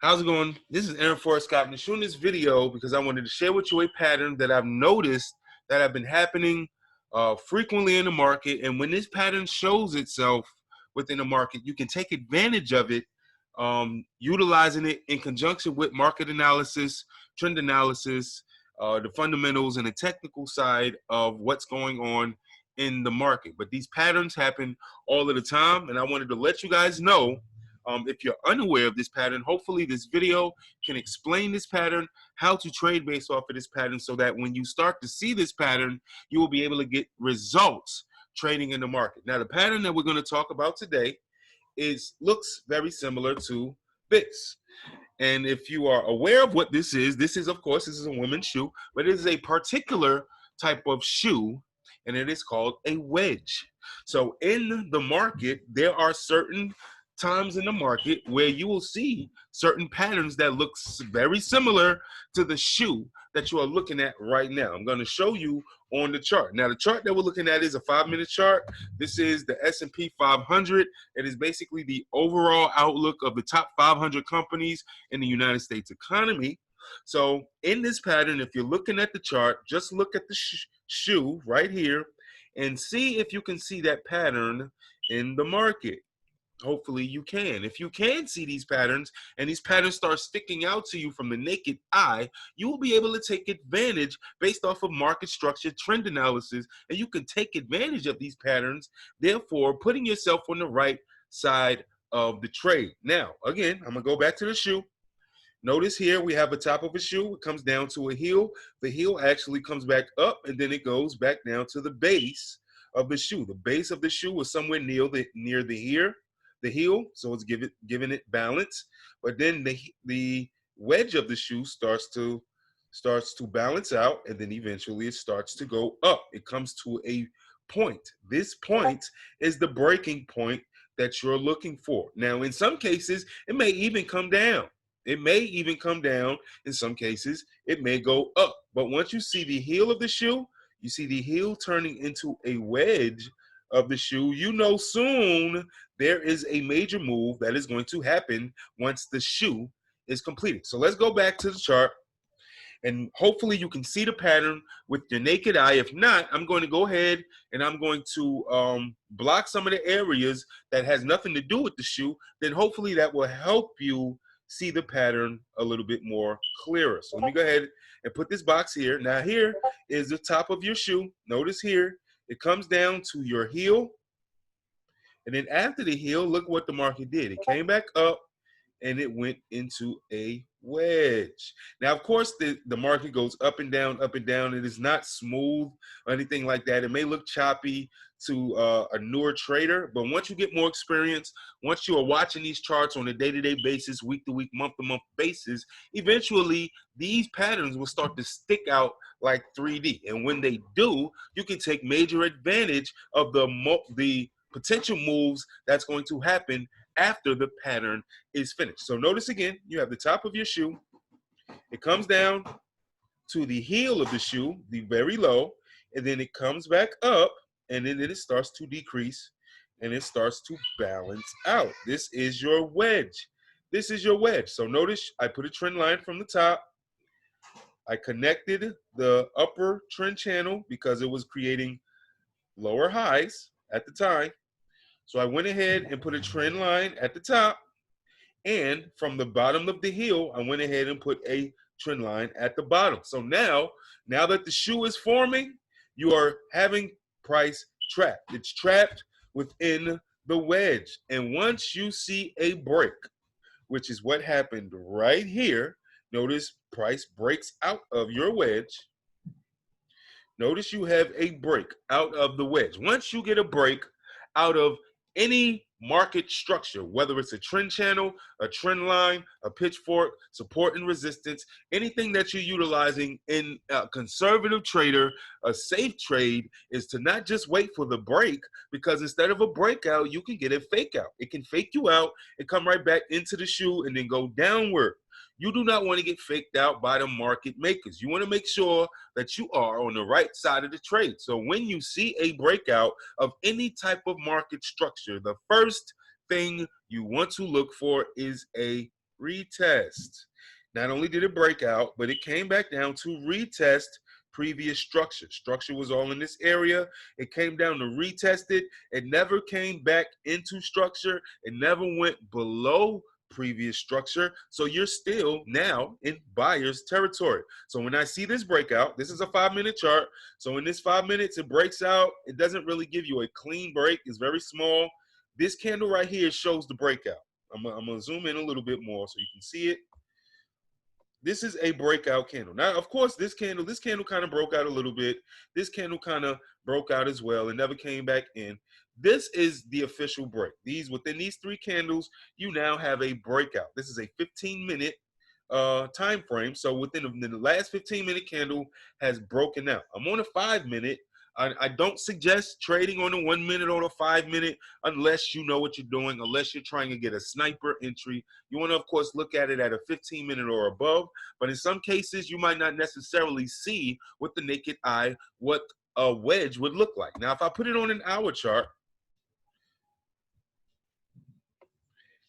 How's it going? This is Trading Forex. I'm shooting this video because I wanted to share with you a pattern that I've noticed that have been happening frequently in the market. And when this pattern shows itself within the market, you can take advantage of it, utilizing it in conjunction with market analysis, trend analysis, the fundamentals, and the technical side of what's going on in the market. But these patterns happen all of the time, and I wanted to let you guys know. If you're unaware of this pattern, hopefully this video can explain this pattern, how to trade based off of this pattern, so that when you start to see this pattern, you will be able to get results trading in the market. Now, the pattern that we're going to talk about today looks very similar to this. And if you are aware of what this is, of course, this is a woman's shoe, but it is a particular type of shoe, and it is called a wedge. So in the market, there are certain times in the market where you will see certain patterns that looks very similar to the shoe that you are looking at right now. I'm going to show you on the chart. Now, the chart that we're looking at is a 5-minute chart. This is the S&P 500. It is basically the overall outlook of the top 500 companies in the United States economy. So in this pattern, if you're looking at the chart, just look at the shoe right here and see if you can see that pattern in the market. Hopefully you can. If you can see these patterns and these patterns start sticking out to you from the naked eye, you will be able to take advantage based off of market structure, trend analysis, and you can take advantage of these patterns, therefore putting yourself on the right side of the trade. Now, again, I'm going to go back to the shoe. Notice here we have a top of a shoe. It comes down to a heel. The heel actually comes back up, and then it goes back down to the base of the shoe. The base of the shoe is somewhere near the heel, so it's giving it balance. But then the wedge of the shoe starts to balance out, and then eventually it starts to go up. It comes to a point. This point is the breaking point that you're looking for. Now, in some cases, it may even come down. It may even come down. In some cases, it may go up. But once you see the heel of the shoe, you see the heel turning into a wedge of the shoe, you know soon there is a major move that is going to happen once the shoe is completed. So let's go back to the chart, and hopefully you can see the pattern with your naked eye. If not, I'm going to go ahead and I'm going to block some of the areas that has nothing to do with the shoe. Then hopefully that will help you see the pattern a little bit more clearer. So let me go ahead and put this box here. Now here is the top of your shoe. Notice here, it comes down to your heel. And then after the heel, look what the market did. It came back up and it went into a wedge. Now, of course, the market goes up and down, up and down. It is not smooth or anything like that. It may look choppy to a newer trader, but once you get more experience, once you are watching these charts on a day-to-day basis, week-to-week, month-to-month basis, eventually these patterns will start to stick out like 3D. And when they do, you can take major advantage of the potential moves that's going to happen after the pattern is finished. So notice again, you have the top of your shoe. It comes down to the heel of the shoe, the very low, and then it comes back up, and then it starts to decrease, and it starts to balance out. This is your wedge. This is your wedge. So notice I put a trend line from the top. I connected the upper trend channel because it was creating lower highs at the time. So I went ahead and put a trend line at the top, and from the bottom of the heel, I went ahead and put a trend line at the bottom. So now that the shoe is forming, you are having price trapped. It's trapped within the wedge. And once you see a break, which is what happened right here, notice price breaks out of your wedge. Notice you have a break out of the wedge. Once you get a break out of any market structure, whether it's a trend channel, a trend line, a pitchfork, support and resistance, anything that you're utilizing in a conservative trader, a safe trade is to not just wait for the break, because instead of a breakout, you can get a fake out. It can fake you out and come right back into the shoe and then go downward. You do not want to get faked out by the market makers. You want to make sure that you are on the right side of the trade. So when you see a breakout of any type of market structure, the first thing you want to look for is a retest. Not only did it break out, but it came back down to retest previous structure. Structure was all in this area. It came down to retest it. It never came back into structure. It never went below previous structure. So you're still now in buyer's territory. So when I see this breakout, this is a 5-minute chart. So in this 5 minutes, it breaks out. It doesn't really give you a clean break. It's very small. This candle right here shows the breakout. I'm gonna zoom in a little bit more so you can see it. This is a breakout candle. Now, of course, this candle kind of broke out a little bit. This candle kind of broke out as well and never came back in. This is the official break. Within these 3 candles, you now have a breakout. This is a 15-minute time frame. So within the last 15-minute candle has broken out. I'm on a 5-minute. I don't suggest trading on a 1 minute or a 5 minute unless you know what you're doing, unless you're trying to get a sniper entry. You want to, of course, look at it at a 15-minute or above. But in some cases, you might not necessarily see with the naked eye what a wedge would look like. Now, if I put it on an hour chart,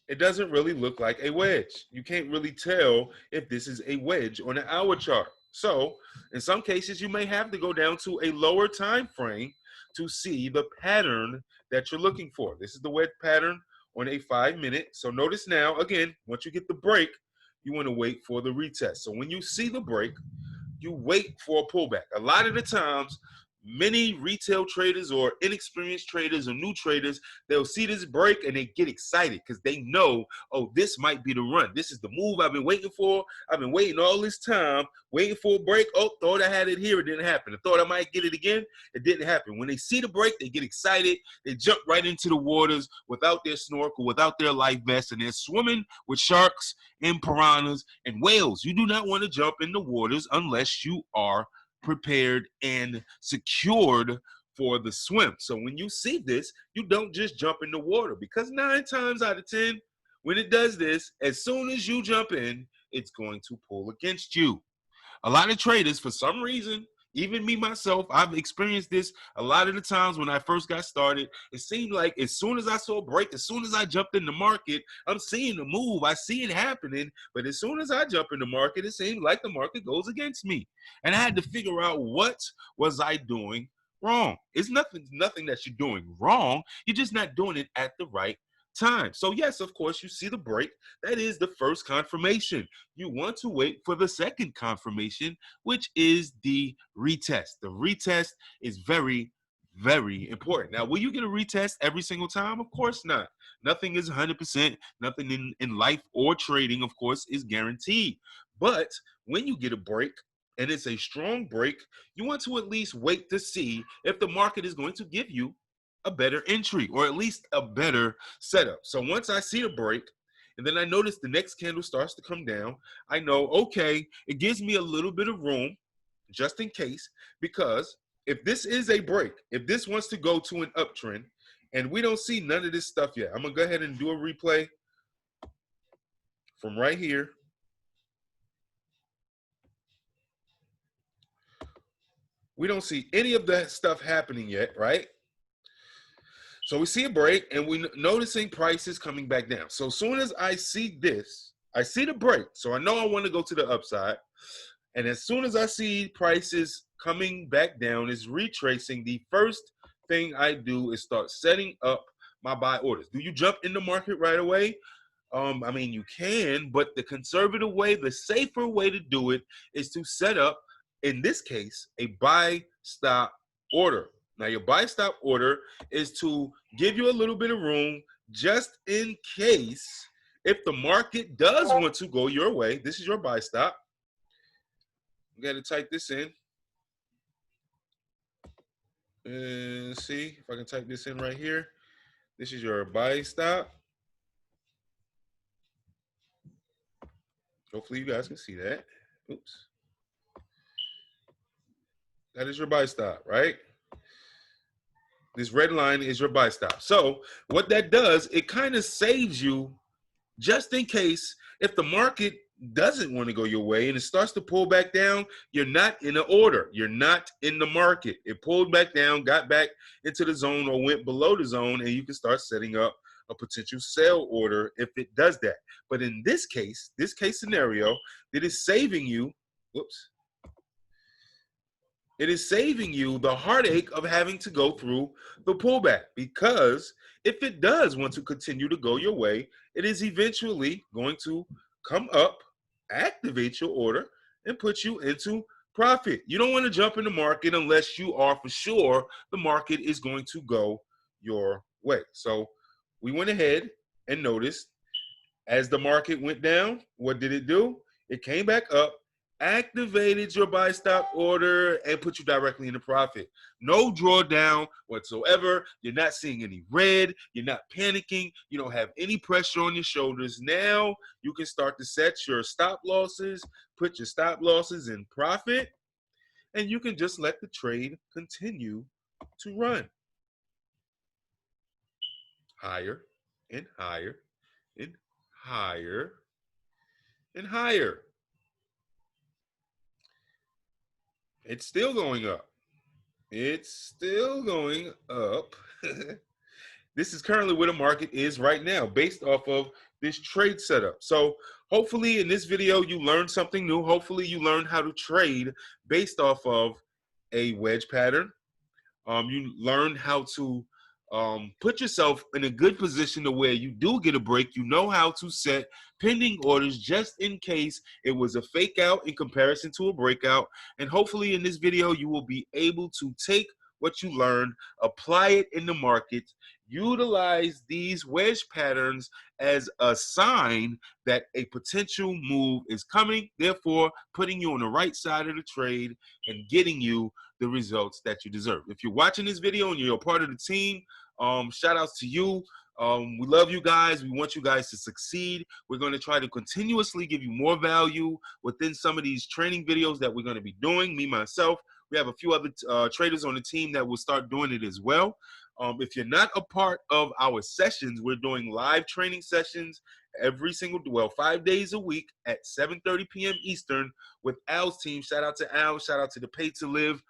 it doesn't really look like a wedge. You can't really tell if this is a wedge on an hour chart. So in some cases, you may have to go down to a lower time frame to see the pattern that you're looking for. This is the wedge pattern on a 5-minute. So notice now, again, once you get the break, you want to wait for the retest. So when you see the break, you wait for a pullback. A lot of the times, many retail traders or inexperienced traders or new traders, they'll see this break and they get excited because they know, oh, this might be the run. This is the move I've been waiting for. I've been waiting all this time, waiting for a break. Oh, thought I had it here. It didn't happen. I thought I might get it again. It didn't happen. When they see the break, they get excited. They jump right into the waters without their snorkel, without their life vest, and they're swimming with sharks and piranhas and whales. You do not want to jump in the waters unless you are prepared and secured for the swim. So when you see this, you don't just jump in the water, because 9 times out of 10, when it does this, as soon as you jump in, it's going to pull against you. A lot of traders, for some reason, even me myself, I've experienced this a lot of the times when I first got started. It seemed like as soon as I saw a break, as soon as I jumped in the market, I'm seeing the move. I see it happening. But as soon as I jump in the market, it seems like the market goes against me. And I had to figure out, what was I doing wrong? It's nothing that you're doing wrong. You're just not doing it at the right time. So yes, of course, you see the break. That is the first confirmation. You want to wait for the second confirmation, which is the retest. The retest is very, very important. Now, will you get a retest every single time? Of course not. Nothing is 100%. Nothing in life or trading, of course, is guaranteed. But when you get a break, and it's a strong break, you want to at least wait to see if the market is going to give you a better entry, or at least a better setup. So once I see the break, and then I notice the next candle starts to come down, I know, okay, it gives me a little bit of room just in case, because if this is a break, if this wants to go to an uptrend, and we don't see none of this stuff yet, I'm gonna go ahead and do a replay from right here. We don't see any of that stuff happening yet, right? So we see a break, and we're noticing prices coming back down. So as soon as I see this, I see the break. So I know I want to go to the upside. And as soon as I see prices coming back down, is retracing, the first thing I do is start setting up my buy orders. Do you jump in the market right away? I mean, you can, but the conservative way, the safer way to do it is to set up, in this case, a buy stop order. Now, your buy stop order is to give you a little bit of room just in case if the market does want to go your way. This is your buy stop. You got to type this in. And see if I can type this in right here. This is your buy stop. Hopefully you guys can see that. Oops. That is your buy stop, right? This red line is your buy stop. So what that does, it kind of saves you just in case if the market doesn't want to go your way and it starts to pull back down, you're not in an order. You're not in the market. It pulled back down, got back into the zone or went below the zone, and you can start setting up a potential sell order if it does that. But in this case scenario, it is saving you, whoops, it is saving you the heartache of having to go through the pullback, because if it does want to continue to go your way, it is eventually going to come up, activate your order, and put you into profit. You don't want to jump in the market unless you are for sure the market is going to go your way. So we went ahead and noticed as the market went down, what did it do? It came back up, activated your buy stop order, and put you directly into profit. No drawdown whatsoever. You're not seeing any red. You're not panicking. You don't have any pressure on your shoulders. Now you can start to set your stop losses, put your stop losses in profit, and you can just let the trade continue to run higher and higher and higher and higher. It's still going up. It's still going up. This is currently where the market is right now based off of this trade setup. So hopefully in this video you learned something new. Hopefully you learned how to trade based off of a wedge pattern. You learn how to put yourself in a good position to where you do get a break. You know how to set pending orders just in case it was a fake out in comparison to a breakout. And hopefully in this video, you will be able to take what you learned, apply it in the market, utilize these wedge patterns as a sign that a potential move is coming, therefore putting you on the right side of the trade and getting you the results that you deserve. If you're watching this video and you're a part of the team, shout outs to you. We love you guys. We want you guys to succeed. We're going to try to continuously give you more value within some of these training videos that we're going to be doing. Me, myself, we have a few other traders on the team that will start doing it as well. If you're not a part of our sessions, we're doing live training sessions every single, 5 days a week at 7:30 p.m. Eastern with Al's team. Shout out to Al. Shout out to the Pay to Live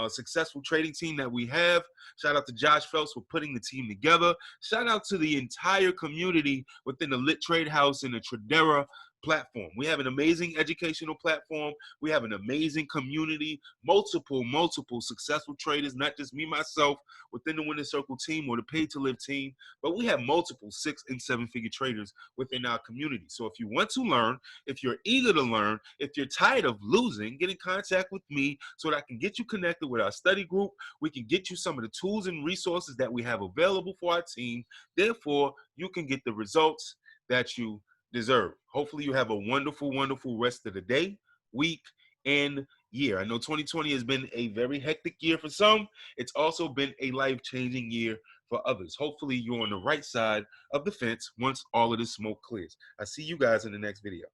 successful trading team that we have. Shout out to Josh Phelps for putting the team together. Shout out to the entire community within the Lit Trade House and the Tradera platform. We have an amazing educational platform. We have an amazing community, multiple successful traders, not just me, myself, within the Winning Circle team or the Pay to Live team, but we have multiple 6- and 7-figure traders within our community. So if you want to learn, if you're eager to learn, if you're tired of losing, get in contact with me so that I can get you connected with our study group. We can get you some of the tools and resources that we have available for our team. Therefore, you can get the results that you deserve. Hopefully you have a wonderful rest of the day, week, and year. I know 2020 has been a very hectic year for some. It's also been a life-changing year for others. Hopefully you're on the right side of the fence once all of this smoke clears. I see you guys in the next video.